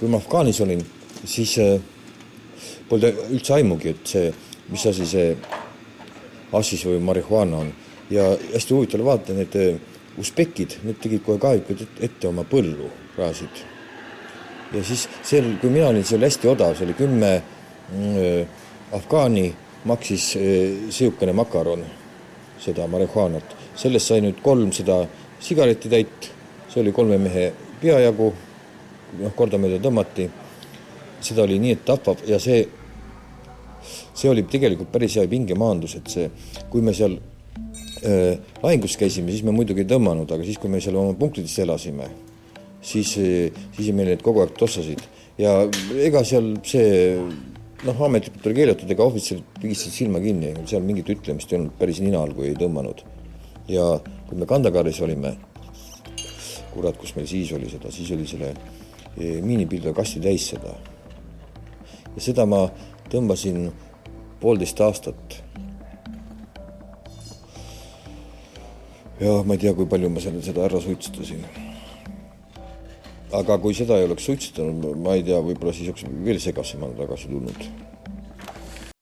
kui ma Afgaanis olin, siis polnud üldse aimugi, et see, mis asi see hassis või marihuana on. Ja hästi huvitav vaata, need usbekid, need tegid kohe kaevikud ette oma põllu, rajasid. Ja siis kui mina olin, see oli hästi odav, see oli 10 afgaani maksis sihukene makaron, seda marihuanat. Sellest sai nüüd 3 seda sigareti täit, see oli 3 mehe peajagu, kordamööda tõmmati. Seda oli nii, et tapab ja see oli tegelikult päris hea pingemaandus, et see, kui me seal lahingus käisime, siis me muidugi ei tõmmanud, aga siis, kui me seal oma punktidest elasime, siis meil need kogu aeg tossasid. Ja ega seal see, ametlikult oli keelatud, ega ohvitserid pigistasid silma kinni, seal mingit ütlemist ei olnud päris nina all, kui ei tõmmanud. Ja kui me Kandagaris olime, kurat, kus meil siis oli seda, siis oli selle miinipilduja kasti täis seda. Ja seda ma tõmbasin 1,5 aastat. Ja ma ei tea, kui palju ma seda ära suitsetasin. Aga kui seda ei oleks suitsetanud, ma ei tea, võib-olla siis oleks veel segasemalt tagasi tulnud.